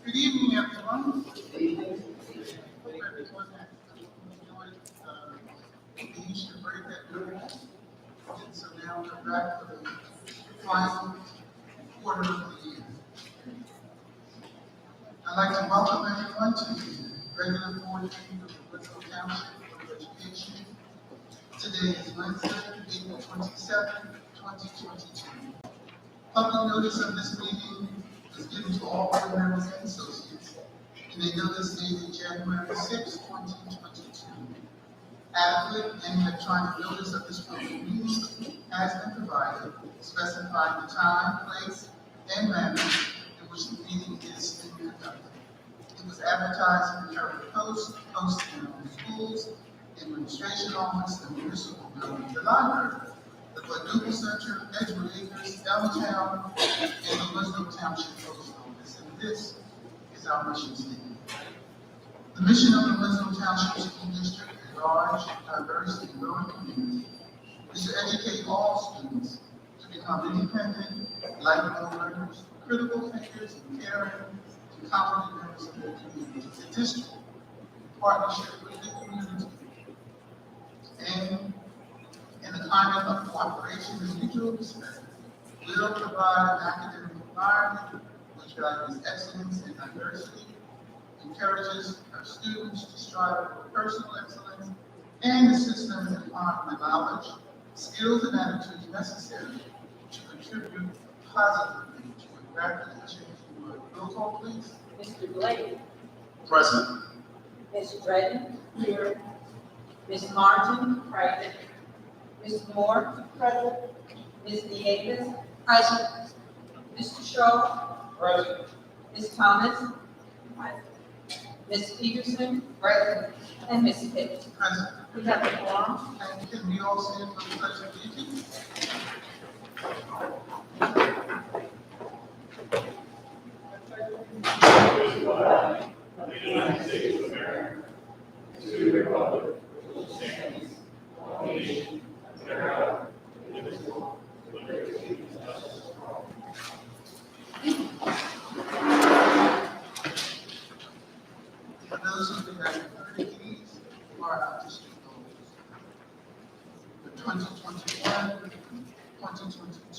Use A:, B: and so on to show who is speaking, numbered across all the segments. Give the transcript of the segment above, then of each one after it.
A: Good evening, everyone. Hope everyone has enjoyed the Easter break that we had. And so now we're back for the final quarter of the year. I'd like to welcome everyone to the regular board meeting of the Winslow Township Board of Education. Today is Wednesday, April 27th, 2022. Public notice of this meeting is given to all board members and associates, and they notice dated January 6, 2022. Adequate and electronic notice of this public meeting has been provided, specifying the time, place, and manner in which the meeting is being conducted. It was advertised in the Herald Post, posted in all schools, administration office, the municipal building, the library, the Quadruple Center, Edgewood Acres, Elmtown, and the Winslow Township Post Office. And this is our mission statement. The mission of the Winslow Township School District, a large, diverse, and growing community, is to educate all students to become independent, lifelong learners, critical thinkers, and caring, and competent members of their community. The district, in partnership with the community, and in the climate of cooperation and mutual respect, will provide an academic environment which values excellence and diversity, encourages our students to strive for personal excellence, and assists them in acquiring the knowledge, skills, and attitudes necessary to contribute positively to a rapidly changing world. Roll call, please.
B: Mr. Blake.
A: Present.
B: Ms. Dredden. Here. Ms. Martin. Present. Ms. Moore. Present. Ms. Nieves. Present. Mr. Shaw.
A: Present.
B: Ms. Thomas. Present. Ms. Peterson. Present. And Ms. Pitts.
A: Present.
B: We have a quorum.
A: And can we all stand for the pledge of allegiance?
C: The United States of America, to the republic which stands one nation under God, indivisible, with liberty and justice for all.
A: For those who have the keys, who are our district goals. The 2021, 2022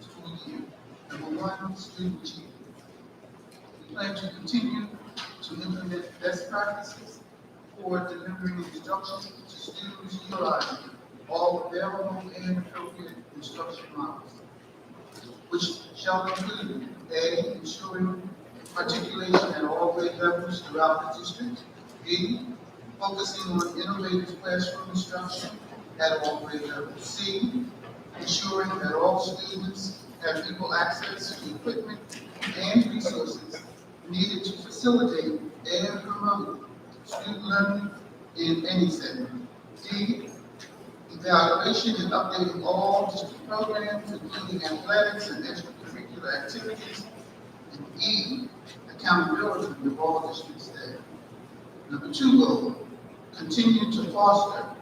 A: school year. Number one, student achievement. We plan to continue to implement best practices for delivering instruction to students utilizing all available and appropriate instruction models, which shall include A, ensuring articulation at all grade levels throughout the district. B, focusing on innovative classroom instruction at all grade levels. C, ensuring that all students have equal access to equipment and resources needed to facilitate and promote student learning in any setting. D, evaluation and updating all district programs, including athletics and extracurricular activities. And E, accountability of all district staff. Number 2 goal, continue to foster a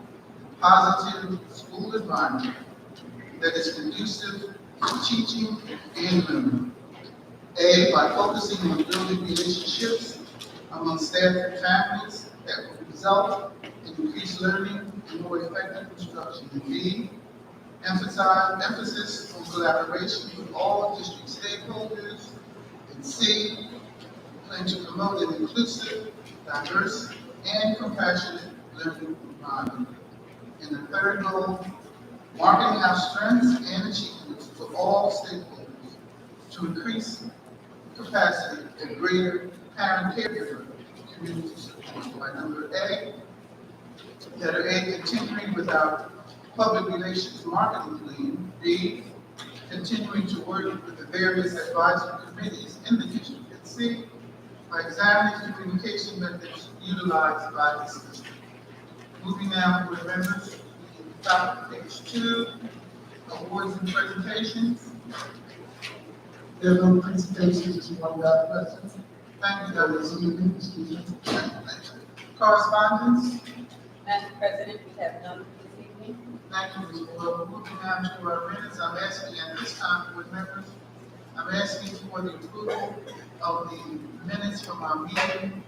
A: positive school environment that is conducive to teaching and learning. A, by focusing on building relationships among staff and families that will result in increased learning and more effective instruction. And B, emphasis on collaboration with all district stakeholders. And C, plan to promote an inclusive, diverse, and compassionate learning environment. And the 3rd goal, marketing our strengths and achievements to all stakeholders to increase capacity and greater parent-caregiver community support. By number A, letter A, continuing with our public relations marketing plan. B, continuing to work with the various advisory committees in the district. And C, by examining the communication methods utilized by this district. Moving now, board members, to the top of page 2, awards and presentations.
D: There are no presentations, Madam President.
A: Thank you, Dr. Stephen. Correspondence.
B: Madam President, we have none this evening.
A: Thank you, Ms. Boyle. Moving now to our minutes, I'm asking at this time, board members, I'm asking for the approval of the minutes from our meeting,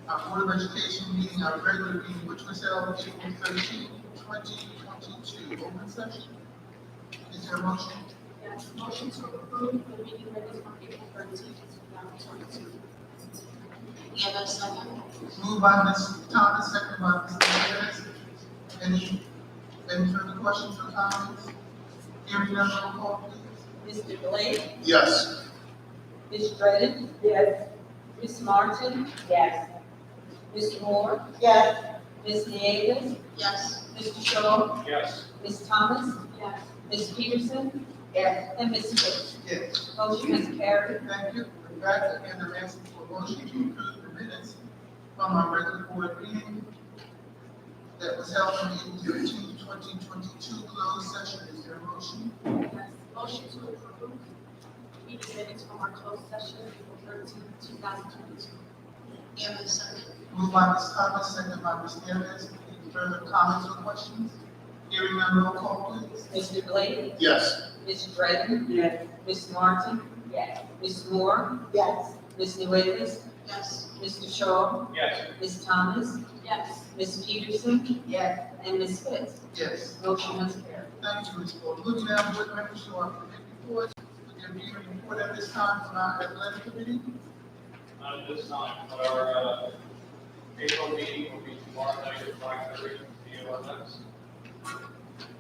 A: our Board of Education meeting, our regular meeting, which was held April 13, 2022, open session. Is there a motion?
E: Yes, motion to approve the meeting minutes from April 13th, 2022.
B: Give us a second.
A: Moved by Ms. Thomas, second by Ms. Davis. Any further questions or comments? Hearing none, roll call, please.
B: Mr. Blake,
D: Yes.
B: Ms. Dredden. Yes. Ms. Martin. Yes. Ms. Moore.
E: Yes.
B: Ms. Nieves.
E: Yes.
B: Mr. Shaw.
C: Yes.
B: Ms. Thomas.
E: Yes.
B: Ms. Peterson.
E: Yes.
B: And Ms. Phillips.
A: Yes.
B: Motion is carried.
A: Thank you. We're back again. I'm asking for a motion to approve the minutes from our regular board meeting that was held on April 13, 2022, closed session. Is there a motion?
E: Yes, motion to approve meeting minutes from our closed session, April 13th, 2022.
B: Give us a second.
A: Moved by Ms. Thomas, second by Ms. Davis. Any further comments or questions? Hearing none, roll call, please.
B: Mr. Blake,
D: Yes.
B: Ms. Dredden. Yes. Ms. Martin. Yes. Ms. Moore.
E: Yes.
B: Ms. Nieves.
E: Yes.
B: Mr. Shaw.
C: Yes.
B: Ms. Thomas.
E: Yes.
B: Ms. Peterson.
E: Yes.
B: And Ms. Phillips.
A: Yes.
B: Motion is carried.
A: Thank you, Ms. Ford. Moving now, board members, to our committee reports. There be a report at this time from our athletic committee.
C: Not at this time, but our April meeting will be tomorrow night at 5:30 p.m. on this.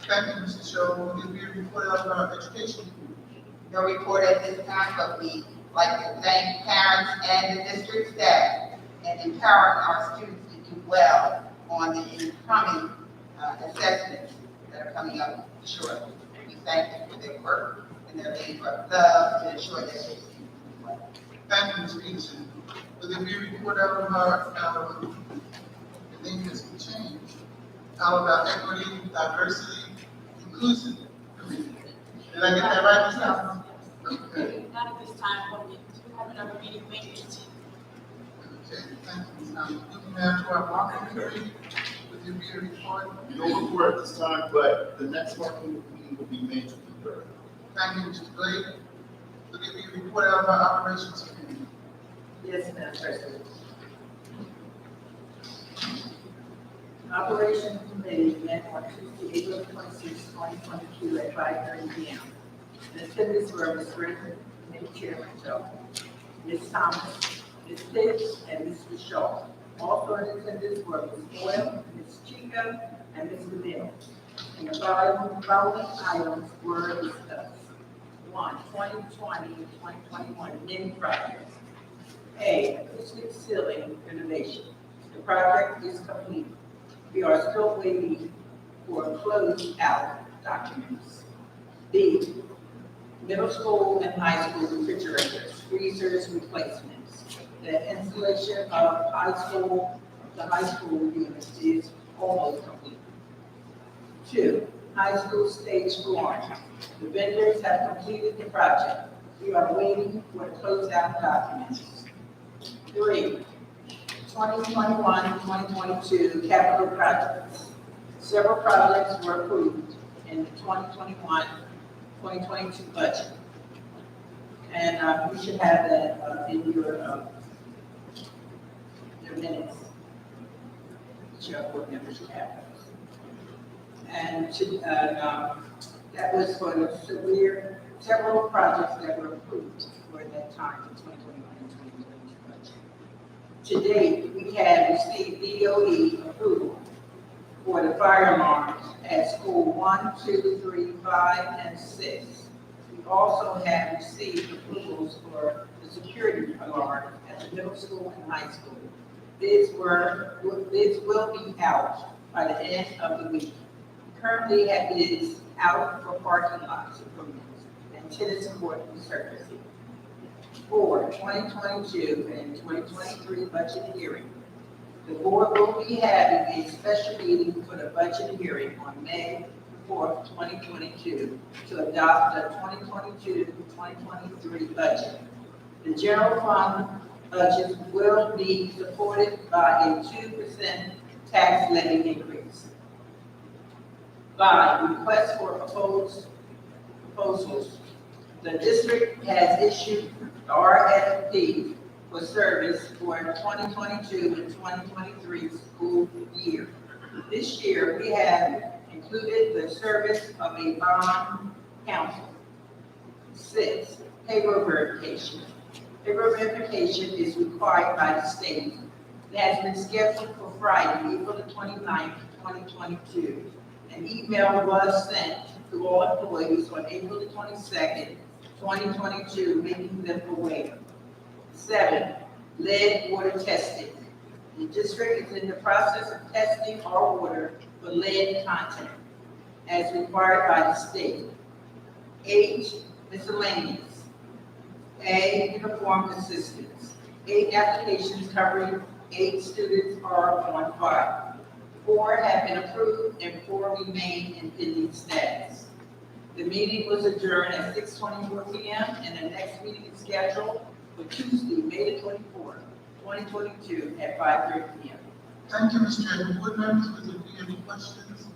A: Thank you, Mr. Shaw. Will there be a report out of our education committee?
F: No report at this time, but we like to thank parents and the district staff and empowering our students to do well on the incoming assessments that are coming up shortly. We thank them for their work and their labor of love to ensure that they students do well.
A: Thank you, Ms. Peterson. Will there be a report out of our, the name has changed, out of our equity, diversity, inclusive committee? Did I get that right this time? Okay.
E: Not at this time, but we do have another meeting May 18th.
A: Okay, thank you, Ms. Thomas. Moving now to our marketing committee. Will there be a report?
D: No report at this time, but the next marketing meeting will be May 23rd.
A: Thank you, Mr. Blake. Will there be a report out of our operations committee?
G: Yes, Madam President. Operations Committee met on Tuesday, April 26, 2022 at 5:30 p.m. The attendees were Ms. Griffin, Committee Chairman Joe, Ms. Thomas, Ms. Pitts, and Mr. Shaw. Also in attendance were Ms. Boyle, Ms. Chica, and Mr. Mill. And the following items were discussed. 1, 2020 and 2021 mini projects. A, acoustic ceiling renovation. The project is complete. We are still waiting for closed out documents. B, middle school and high school refrigerators, freezers replacements. The installation of the high school units is almost complete. 2, high school stage flooring. The vendors have completed the project. We are waiting for the closeout documents. 3, 2021-2022 capital projects. Several projects were approved in the 2021-2022 budget. And you should have that in your minutes. Your board members should have those. And that was for the several projects that were approved for that time in 2021 and 2022 budget. To date, we have received BOE approval for the fire alarms at school 1, 2, 3, 5, and 6. We also have received approvals for the security alarm at the middle school and high school. Bids will be out by the end of the week. We currently have bids out for parking lots improvements and tennis court resurfacing. For 2022 and 2023 budget hearing, the board will be having a special meeting for the budget hearing on May 4th, 2022 to adopt the 2022-2023 budget. The general fund budget will be supported by a 2% tax levy increase. 5, request for proposals. The district has issued RFP for service for 2022 and 2023 school year. This year, we have included the service of a bond counsel. 6, payroll verification. Payroll verification is required by the state. It has been scheduled for Friday, April the 29th, 2022. An email was sent to all employees on April the 22nd, 2022, making them aware. 7, lead water testing. The district is in the process of testing our water for lead content as required by the state. 8, miscellaneous. A, uniform assistance. 8 applications covering 8 students are on file. 4 have been approved and 4 remain in pending status. The meeting was adjourned at 6:24 p.m. and the next meeting is scheduled for Tuesday, May the 24th, 2022 at 5:30 p.m.
A: Thank you, Mr. Chairman. Board members, would there be any questions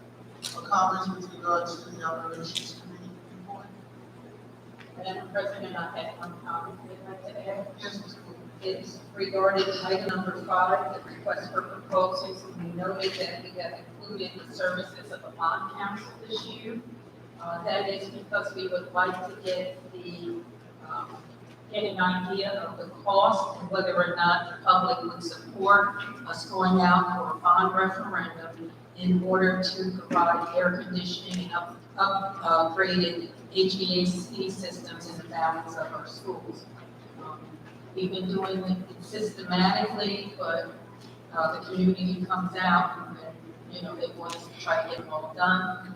A: or comments with regards to the operations committee report?
B: Madam President, I have one comment I'd like to add.
A: Yes, Ms. Wood.
B: It's regarding item number 5, the request for proposals. We noted that we have included the services of a bond counsel this year. That is because we would like to get an idea of the cost and whether or not the public would support us going out for a bond referendum in order to provide air conditioning and upgraded HVAC systems in the balance of our schools. We've been doing it systematically, but the community comes out and, they want us to try to get them all done.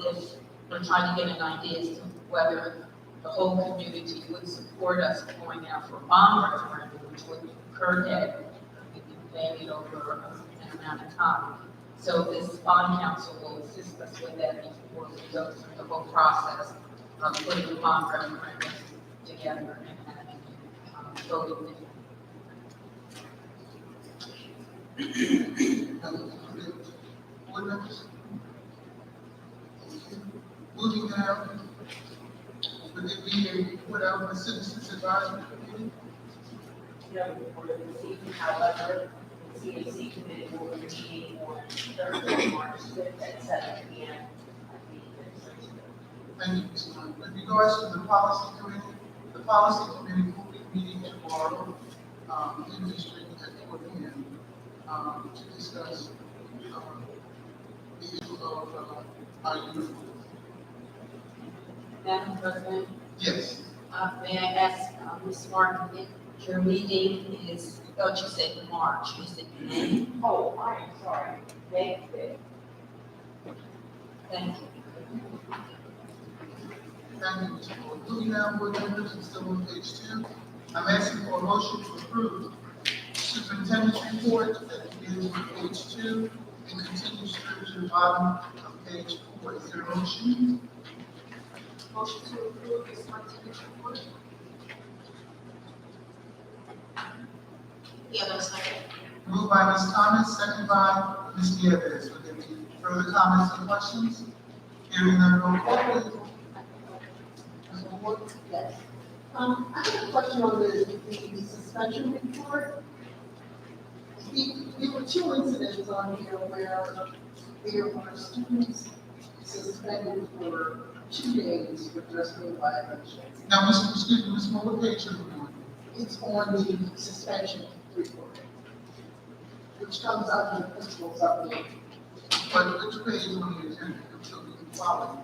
B: If we're trying to get an idea as to whether the whole community would support us going out for a bond referendum, which would occur that we can pay it over an amount of time. So this bond council will assist us with that before we go through the whole process of putting the bond referendum together and having voting.
A: Board members? Moving down, would there be a report out of the Citizens Advisory Committee?
H: No report received, however, the CAC committee will be meeting on Thursday, March 5th at 7 p.m. at the administration.
A: Thank you, Ms. Wood. With regards to the policy committee will be meeting tomorrow in district at 4 p.m. To discuss the issue of our youth.
B: Madam President,
A: Yes,
B: may I ask, Ms. Martin, if your meeting is, I thought you said March, is it May?
H: Oh, I am sorry. May 5th.
B: Thank you.
A: thank you, Mr. Ford. Moving now, board members, I'm still on page 2. I'm asking for a motion to approve superintendent's report that begins on page 2 and continues through to the bottom of page 4. Is there a motion?
E: Motion to approve the superintendent's report. Yeah, second.
A: Moved by Ms. Thomas, second by Ms. Nieves. Are there any further comments or questions? Hearing none, roll call please.
I: Mr. Ward? Yes. I have a question on the suspension report. There were 2 incidents on here where there were students suspended for 2 days for dress code violations.
A: Now, excuse me, Ms. Moore, what page are you on?
I: It's on the suspension report, which comes out in the principal's update.
A: But which page on the agenda? So we can follow.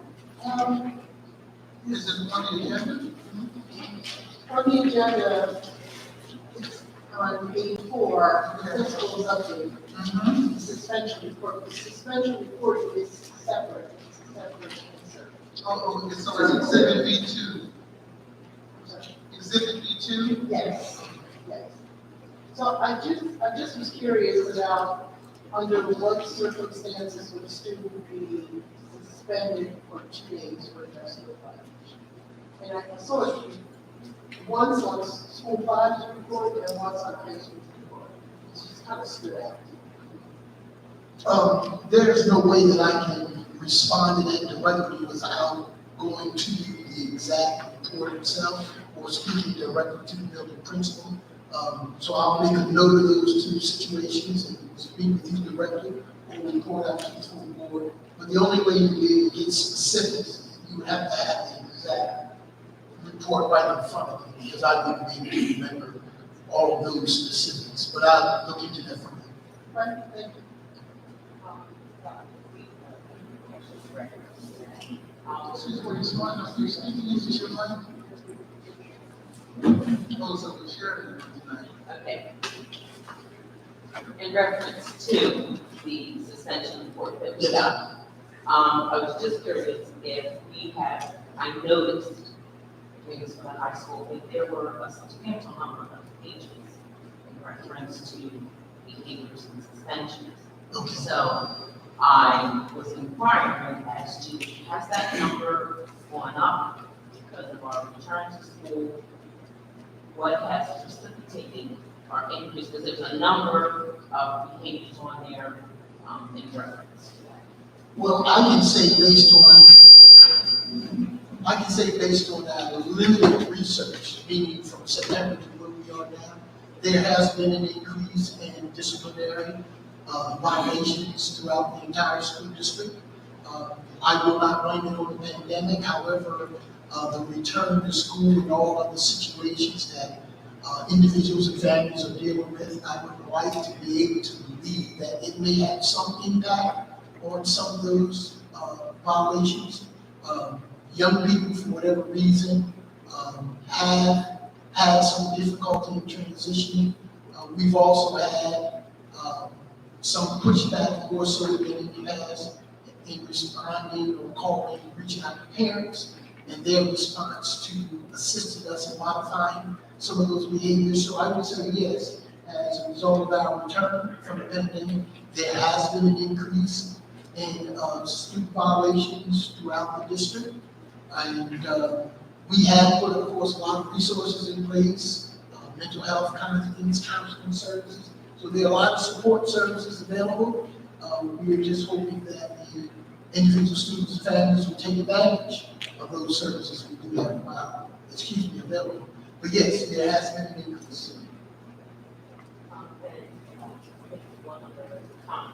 A: Is it on the agenda?
I: On the agenda, it's on page 4, the principal's update.
A: Mm-hmm.
I: The suspension report. The suspension report is separate. It's a separate insert.
A: Oh, okay, so it's exhibit B2. Exhibit B2?
I: Yes, yes. So I just was curious about under what circumstances would a student be suspended for 2 days for a dress code violation? And I saw it once on school project report and once on Facebook report. It just kind of stood out.
J: There's no way that I can respond to that directly without going to the exact report itself or speaking directly to the building principal. So I'll make a note of those 2 situations and speak with you directly and report out to the full board. But the only way you be able to get specifics, you would have to have the exact report right in front of me because I wouldn't be able to remember all of those specifics. But I'll look into that for you.
I: Right, thank you.
A: Excuse me, Ms. Martin, are you speaking into your mic? Oh, so we're sharing it tonight.
H: Okay. In reference to the suspension report that we got, I was just curious if we have, I noticed, I think it's for the high school, that there were a substantial number of pages in reference to behaviors and suspensions.
J: Okay.
H: So I was inquiring as to, has that number gone up because of our return to school? What has precipitated our increase? Because there's a number of behaviors on there in reference to that.
J: Well, I can say based on our limited research, meaning from September to where we are now, there has been an increase in disciplinary violations throughout the entire school district. I will not blame it on the pandemic. However, the return to school and all of the situations that individuals and families are dealing with, I would like to be able to believe that it may have some impact on some of those violations. Young people, for whatever reason, have had some difficulty in transitioning. We've also had some pushback more so than in the past in responding or calling, reaching out to parents, and their response to assisting us in modifying some of those behaviors. So I would say yes, as a result of our return from the pandemic, there has been an increase in student violations throughout the district. And we have put, of course, a lot of resources in place, mental health kinds of things, counseling services. So there are a lot of support services available. We're just hoping that the individual students and families will take advantage of those services we do have available. But yes, there has been an increase.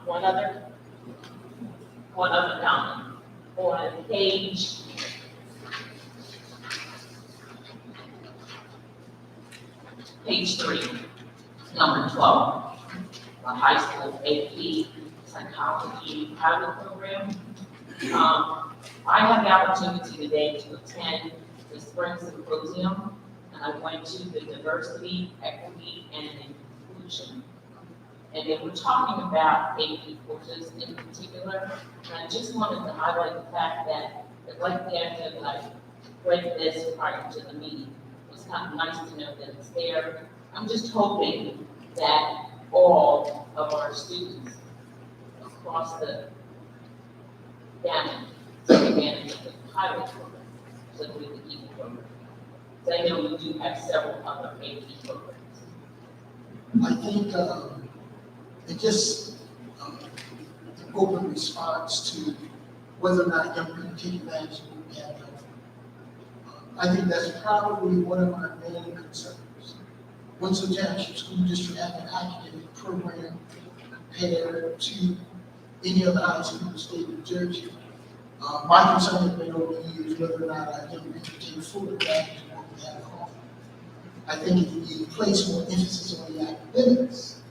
H: One other comment. On page 3, Number 12, the high school AP psychology pilot program. I had the opportunity today to attend the spring symposium, and I went to the diversity, equity, and inclusion. And they were talking about AP courses in particular, and I just wanted to highlight the fact that, like the idea that I read this prior to the meeting, it was kind of nice to know that it's there. I'm just hoping that all of our students across the gamut take advantage of the pilot program, so that we can keep it going. So I know we do have several other AP programs.
J: I think, it just, an open response to whether or not young people take advantage of what we have done. I think that's probably one of my main concerns. Winslow Township School District has an academic program compared to any other high school in the state of New Jersey. My concern has been over the years whether or not our young people take full advantage of what we have on. I think if we place more emphasis on the academics,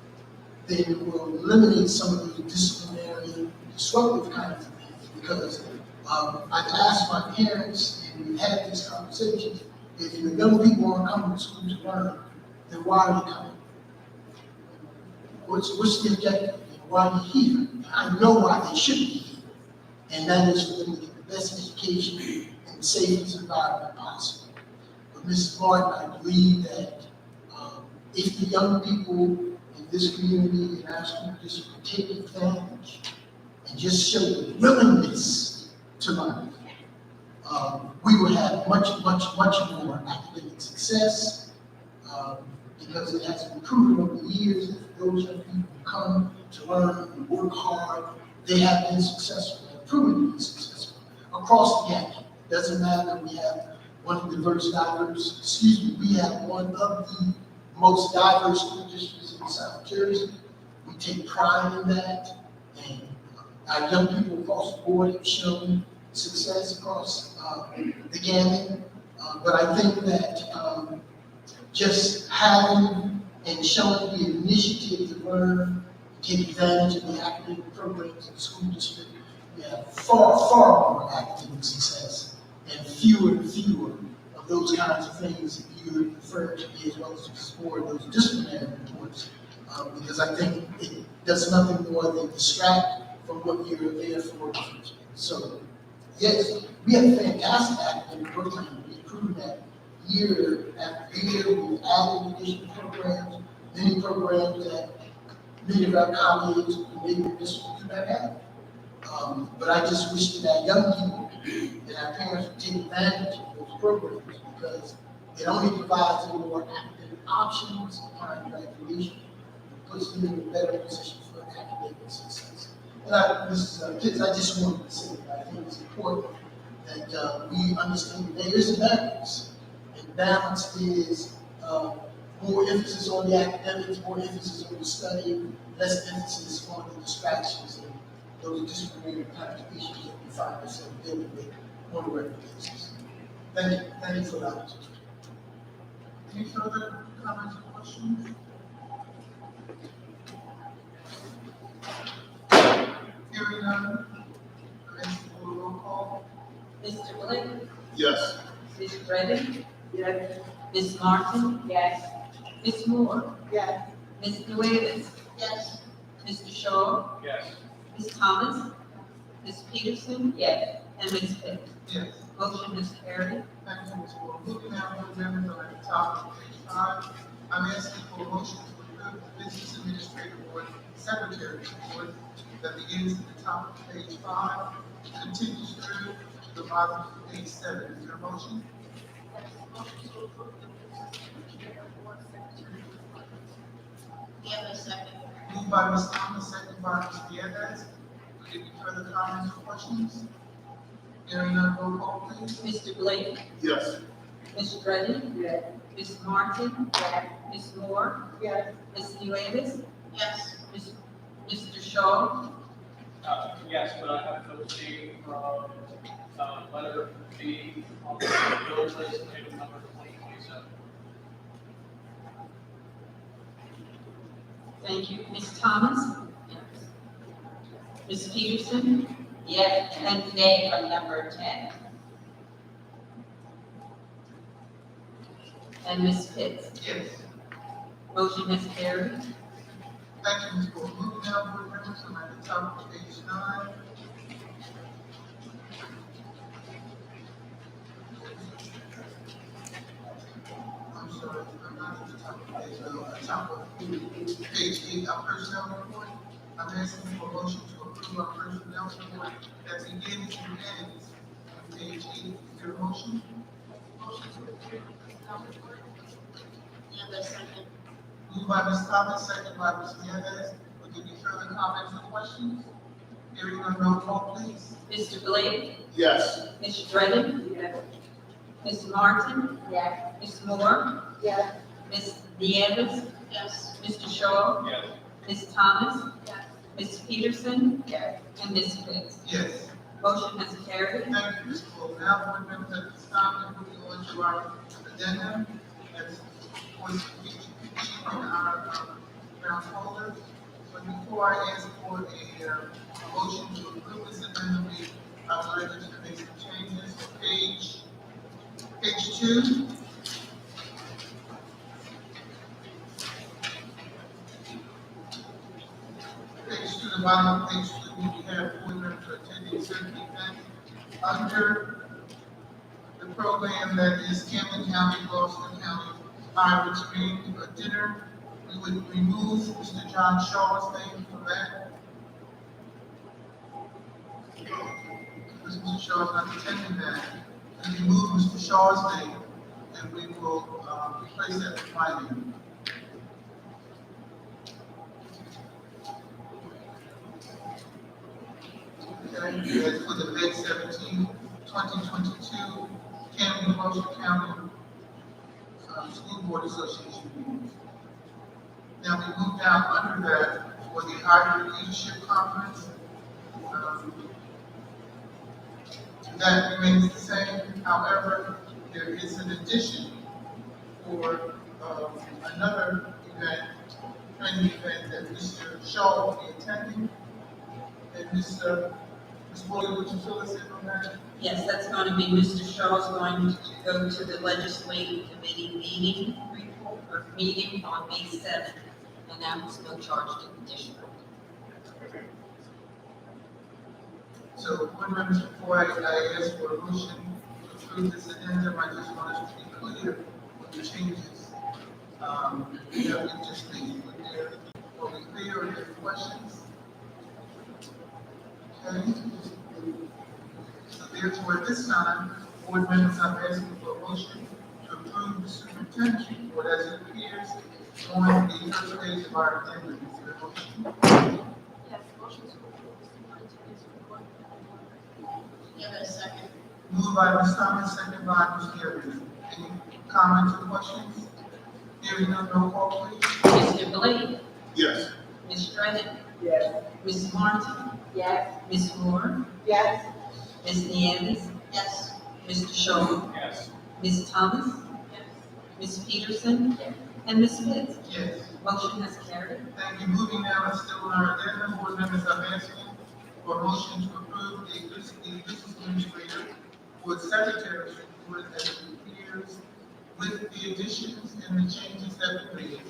J: then it will eliminate some of the disciplinary, disruptive kinds of things. Because I've asked my parents, and we've had these conversations, if your young people aren't coming to school to learn, then why are they coming? What's the objective? Why are you here? I know why they should be here. And that is for them to get the best education in the safest environment possible. But Mrs. Martin, I believe that if the young people in this community, in our school district, would take advantage and just show the willingness to learn, we would have much more academic success, because it has been proven over the years that those young people who come to learn and work hard, they have been successful, have proven to be successful across the gamut. Doesn't matter that we have one of the we have one of the most diverse school districts in South Jersey. We take pride in that, and our young people across the board have shown success across the gamut. But I think that just having and showing the initiative to learn, take advantage of the academic programs in the school district, we have far more academic success and fewer of those kinds of things that you refer to me, as well as explore those disciplinary reports, because I think it does nothing more than distract from what you're there for. So, yes, we have a fantastic academic program. We've proven that year after year. We've added additional programs, many programs that many of our colleagues in neighboring districts do not have. But I just wish that our young people and our parents would take advantage of those programs, because it only provides them more academic options upon graduation. It puts them in a better position for academic success. And Pitts, I just wanted to say that I think it's important that we understand that there is a balance. And balance is more emphasis on the academics, more emphasis on the study, less emphasis on the distractions and those disciplinary kinds of issues that we find ourselves dealing with on a regular basis. Thank you for the opportunity.
A: Any further comments or questions? Hearing none, roll call.
B: Mr. Blake?
D: Yes.
B: Ms. Redding?
G: Yes.
B: Ms. Martin?
H: Yes.
B: Ms. Moore?
I: Yes.
B: Ms. Nuez?
I: Yes.
B: Mr. Shaw?
C: Yes.
B: Ms. Thomas? Ms. Peterson?
H: Yes.
B: And Ms. Pitt?
A: Yes.
B: Motion is carried.
A: Thank you, Ms. Moore. Moving now to amendments on the top of page 5. I'm asking for a motion to approve the Business Administrator Board Secretary report that begins at the top of page 5, continues through the bottom of page 7. Is there a motion?
E: Motion to approve the business administrator board secretary report. Diaz, second.
A: Moved by Ms. Thomas, second by Ms. Diaz. Any further comments or questions? Hearing none, roll call please.
B: Mr. Blake?
D: Yes.
B: Ms. Redding?
G: Yes.
B: Ms. Martin?
G: Yes.
B: Ms. Moore?
I: Yes.
B: Ms. Nuez?
E: Yes.
B: Mr. Shaw?
C: Yes, but I have to see, letter B on the village legislative number 2027.
B: Thank you. Ms. Thomas? Ms. Peterson?
F: Yes, and nay on number 10.
B: And Ms. Pitts?
A: Yes.
B: Motion has carried.
A: Thank you, Ms. Ford. Moving now, board members, I'm at the top of page 9. I'm sorry, I'm not at the top of page 9, at the top of page 8, our personnel report. I'm asking for a motion to approve our personnel report that begins and ends on page 8. Is there a motion?
E: Motion to approve personnel report. Nieves, second.
A: Moved by Ms. Thomas, second by Ms. Nieves. Will there be further comments or questions? Hearing none, roll call, please.
B: Mr. Blake?
D: Yes.
B: Ms. Dredden?
G: Yes.
B: Ms. Martin?
G: Yes.
B: Ms. Moore?
I: Yes.
B: Ms. Nieves?
E: Yes.
B: Mr. Shaw?
C: Yes.
B: Ms. Thomas?
E: Yes.
B: Ms. Peterson?
G: Yes.
B: And Ms. Pitts?
A: Yes.
B: Motion has carried.
A: Thank you, Ms. Ford. Now, board members, at this time, we're moving on to our addendum. That's on page 15 in our ground folder. But before I ask for a motion to approve this addendum, I would like to make some changes. Page 2. Page 2, the bottom of page 2, we have board members attending certain events under the program that is Camden County, Gloucester County, Irish Green Dinner. We would remove Mr. John Shaw's name from that. Because Mr. Shaw is not attending that. We remove Mr. Shaw's name, and we will replace that with my name. Okay, as for the Med 17, 2022, Camden, Gloucester County School Board Association meetings. Now, we move down under that for the Hybrid Leadership Conference. That remains the same. However, there is an addition for another event, training event that Mr. Shaw will be attending. And Ms. Boyd, would you fill us in on that?
B: Yes, that's going to be Mr. Shaw's going to go to the legislative committee meeting on May 7th, and that was no charge to the district.
A: So, board members, before I ask for a motion to approve this addendum, I just want us to be clear with the changes that we just made. Are we clear? Are there questions? Okay. So therefore, at this time, board members, I'm asking for a motion to approve the superintendent's report as it appears on the first page of our addendum. Is there a motion?
E: Yes, motion to approve the superintendent's report. Nieves, second.
A: Moved by Ms. Thomas, second by Ms. Garrett. Any comments or questions? Hearing none, roll call, please.
B: Mr. Blake?
D: Yes.
B: Ms. Dredden?
G: Yes.
B: Ms. Martin?
G: Yes.
B: Ms. Moore?
I: Yes.
B: Ms. Nieves?
E: Yes.
B: Mr. Shaw?
C: Yes.
B: Ms. Thomas?
E: Yes.
B: Ms. Peterson? And Ms. Pitts?
A: Yes.
B: Motion has carried.
A: Thank you. Moving now, and still on our addendum, board members, I'm asking for a motion to approve the business administrator for the secretary's report as it appears with the additions and the changes that we made,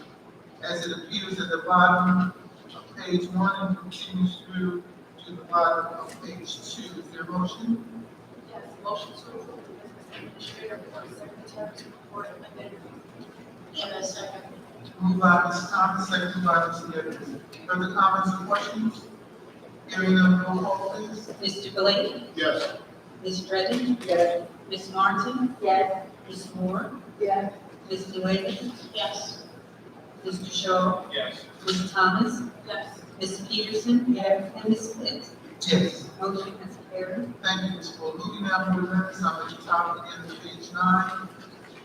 A: as it appears at the bottom of page 1 and continues through to the bottom of page 2. Is there a motion?
E: Yes, motion to approve the business administrator for the secretary's report amended. Nieves, second.
A: Moved by Ms. Thomas, seconded by Ms. Evans. Further comments or questions? Hearing none, roll call, please.
B: Mr. Blake?
D: Yes.
B: Ms. Dredden?
G: Yes.
B: Ms. Martin?
G: Yes.
B: Ms. Moore?
I: Yes.
B: Ms. Nueve?
E: Yes.
B: Mr. Shaw?
C: Yes.
B: Ms. Thomas?
E: Yes.
B: Ms. Peterson?
G: Yes.
B: And Ms. Pitts?
A: Yes.
B: Motion has carried.
A: Thank you, Ms. Ford. Moving now, board members, I'm at the top again of page 9.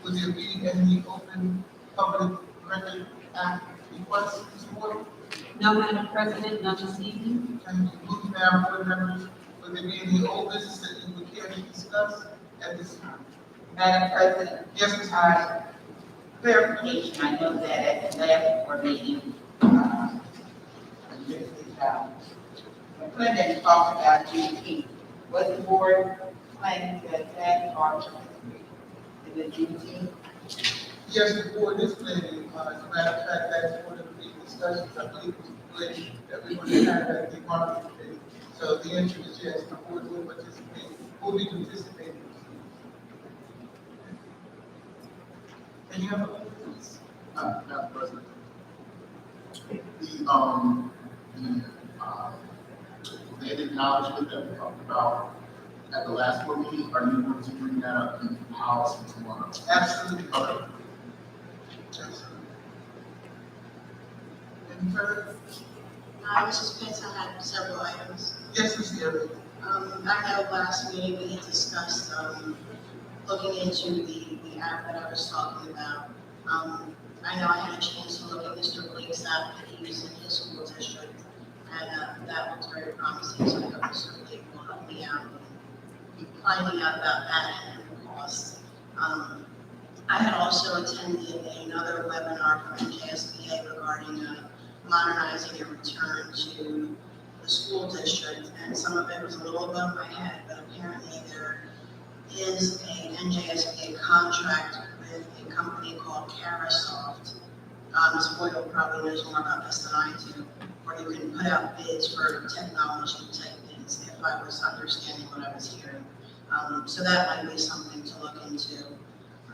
A: Would there be any open public record act requests, Ms. Ford?
B: No, Madam President, not this evening.
A: Thank you. Moving now, board members, would there be any old business that you would care to discuss at this time?
F: Madam President,
A: Yes, Ms. Hyde.
F: clarification, I know that at the last board meeting, When Clinton talked about GDP, was the board planning to attend or participate in the GDP?
A: Yes, the board is planning, as a matter of fact, that's one of the big discussions, I believe, was that we want to have at the market committee. So the answer is yes, the board will participate, will be participating. Any other questions?
D: Madam President. The acknowledgement that we talked about at the last board meeting, are you going to bring that up in policy tomorrow?
A: Absolutely.
D: Okay.
A: Absolutely. Any further?
K: Mrs. Pitts, I had several items.
A: Yes, Ms. Gary.
K: I know last meeting we had discussed, looking into the app that I was talking about. I know I had a chance to look at Mr. Blake's app that he used in his school district, and that was very promising, so I hope Mr. Blake will help me out in finding out about that and the cost. I had also attended another webinar from NJSBA regarding modernizing a return to the school district, and some of it was a little above my head, but apparently there is a NJSBA contract with a company called Carasoft. Ms. Boyle probably knows more about this than I do, where you can put out bids for technology type things, if I was understanding what I was hearing. So that might be something to look into.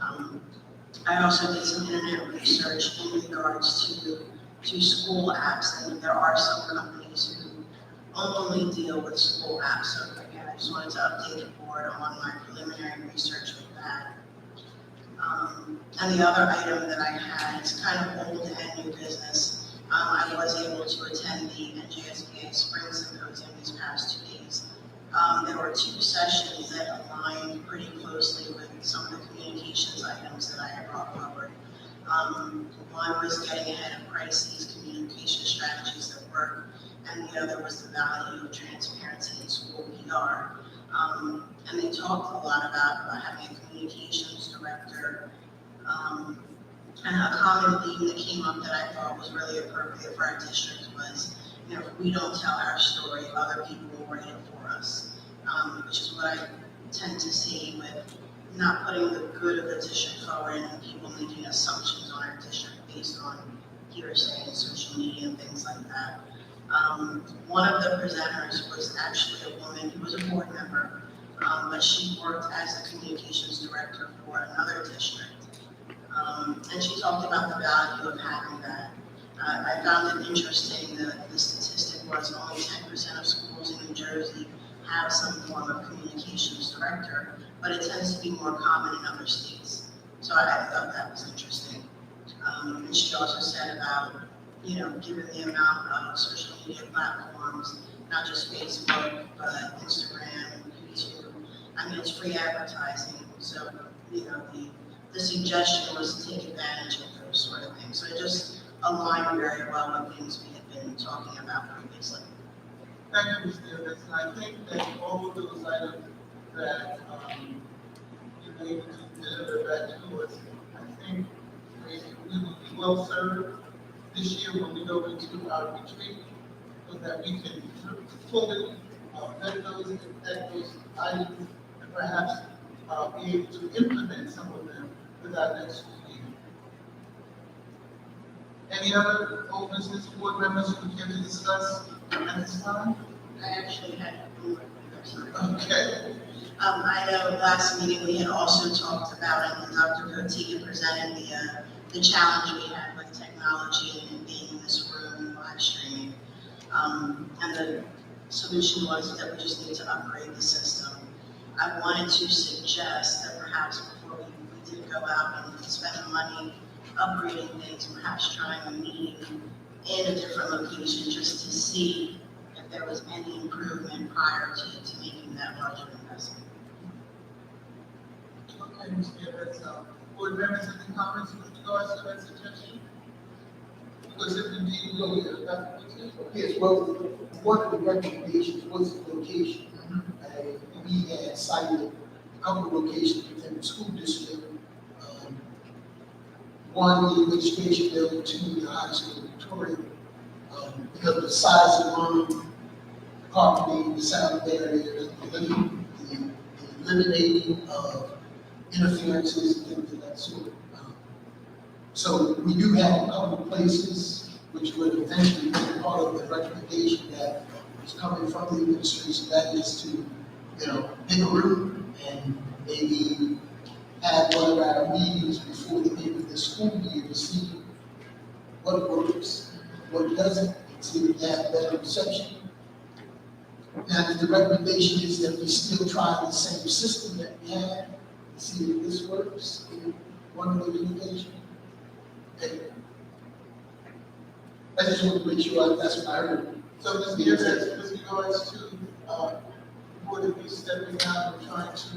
K: I also did some internet research in regards to school apps, and there are some companies who only deal with school apps. So again, I just wanted to update the board on my preliminary research with that. And the other item that I had is kind of old and new business. I was able to attend the NJSBA Spring Symposium these past 2 days. There were 2 sessions that aligned pretty closely with some of the communications items that I had brought forward. One was getting ahead of crises, communication strategies at work, and the other was the value of transparency in school PR. And they talked a lot about having a communications director. And a common theme that came up that I thought was really appropriate for our district was, you know, if we don't tell our story, other people will write it for us, which is what I tend to see with not putting the good of the district forward and people making assumptions on our district based on hearsay and social media and things like that. One of the presenters was actually a woman who was a board member, but she worked as a communications director for another district. And she talked about the value of having that. I found it interesting that the statistic was only 10% of schools in New Jersey have some form of communications director, but it tends to be more common in other states. So I thought that was interesting. And she also said about, you know, given the amount of social media platforms, not just Facebook, but Instagram, YouTube, I mean, it's free advertising. So, you know, the suggestion was to take advantage of those sort of things. So it just aligned very well with things we had been talking about previously.
A: Thank you, Ms. Davis. And I think that all of those items that you were able to deliver back to us, I think we will be well served this year when we go into our retreat, so that we can fully vet those items and perhaps be able to implement some of them with our next school year. Any other old business board members who care to discuss at this time?
K: I actually had one more thing.
A: Okay.
K: I know last meeting we had also talked about, and Dr. Cotiga presented the challenge we had with technology and being in this room live streaming. And the solution was that we just need to upgrade the system. I wanted to suggest that perhaps before we did go out and spend the money upgrading things, perhaps trying a meeting in a different location just to see if there was any improvement prior to making that larger investment.
A: Okay, Ms. Davis. Board members, any comments with regards to that suggestion? Because if indeed we will, Dr. Cotiga?
J: Yes, well, one of the recommendations was the location. We had cited a couple of locations within the school district. One, the administration building, 2, the high school, Victoria. Because of the size of the room, carpeting, the sound barriers, the eliminating of interferences and things of that sort. So we do have a couple of places which would eventually be part of the recommendation that is coming from the administration, that is to, pick a room and maybe have one of our meetings before the end of the school year to see what works, what doesn't, and see if they have better reception. Now, the recommendation is that we still try the same system that we had, to see if this works in one of those locations. Okay. I just want to make sure that's what I heard.
A: So, Ms. Givens, with regards to, Board of Youth stepping out and trying to,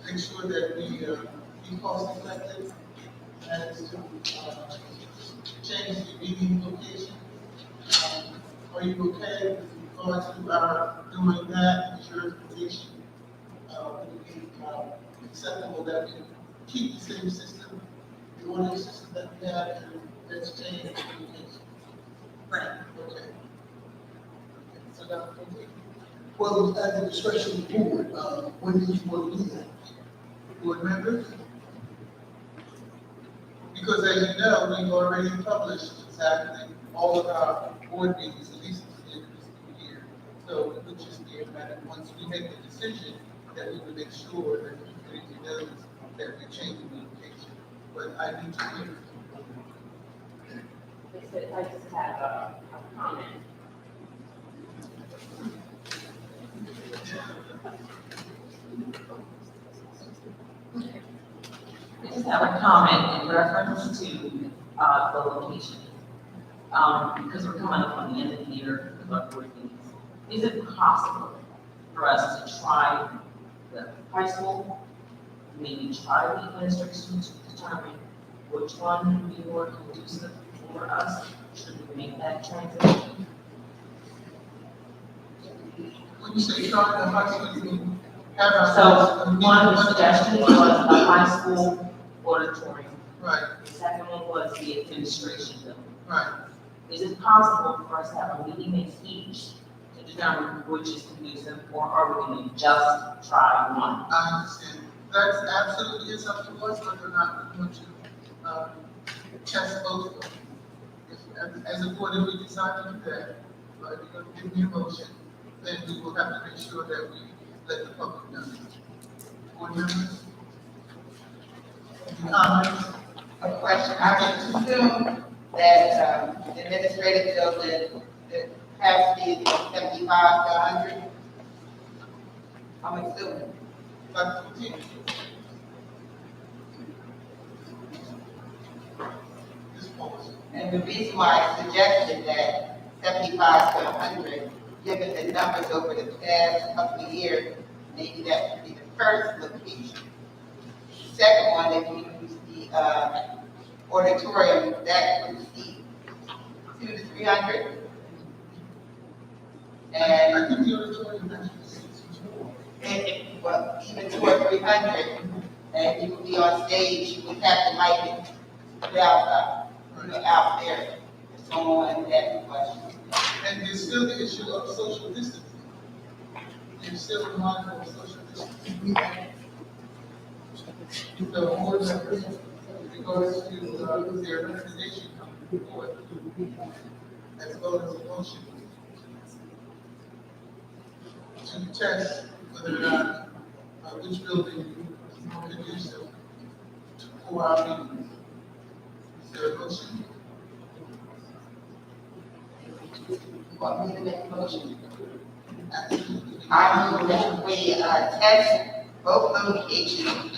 A: make sure that we, be cost effective as to, change the meeting location. Are you okay with regards to our doing that, is your information, would it be, acceptable that we keep the same system, the audio system that we have, and let's change the location?
K: Right.
A: Okay. So now, okay.
J: Well, at the discretion of the board, when do you want to do that?
A: Board members? Because as you know, we've already published exactly all of our board meetings, at least at the end of this school year. So it would just be a matter, once we make the decision, that we would make sure that the community knows that we're changing the location. But I need to hear.
H: I just have a comment. I just have a comment in reference to the location. Because we're coming up on the end of the year with our board meetings. Is it possible for us to try the high school, maybe try the administration to determine which one would be more conducive for us? Should we make that transition?
A: When you say try the high school, you mean have our.
H: So one of the suggestions was the high school auditorium.
A: Right,
H: The second one was the administration building.
A: right.
H: Is it possible for us to have a meeting next each to determine which is conducive, or are we going to just try one?
A: I understand. That's absolutely is up to us whether or not we want to, test both of them. As a board, if we decide to do that, if you're going to give me a motion, then we will have to make sure that we let the public know. Board members? Any comments?
F: A question, I would assume that, the administrative building, the capacity is 75 to 100. I'm assuming.
A: Dr. Martinez? Ms. Paulson?
F: And the reason why I suggested that 75 to 100, given the numbers over the past couple of years, maybe that should be the first location. The second one, if you use the, auditorium, that would be 200 to 300.
A: I
F: And
A: think the auditorium actually seats more.
F: well, even 200 or 300, and you would be on stage, you would have to mic it out there. Someone that question.
A: And there's still the issue of social distancing. There's still a mindful of social distancing. The board members, because to their recommendation coming forward, as well as a motion to test whether or not, which building is more conducive for our meetings. Is there a motion?
F: You want me to make a motion?
A: Absolutely.
F: I move that we test both locations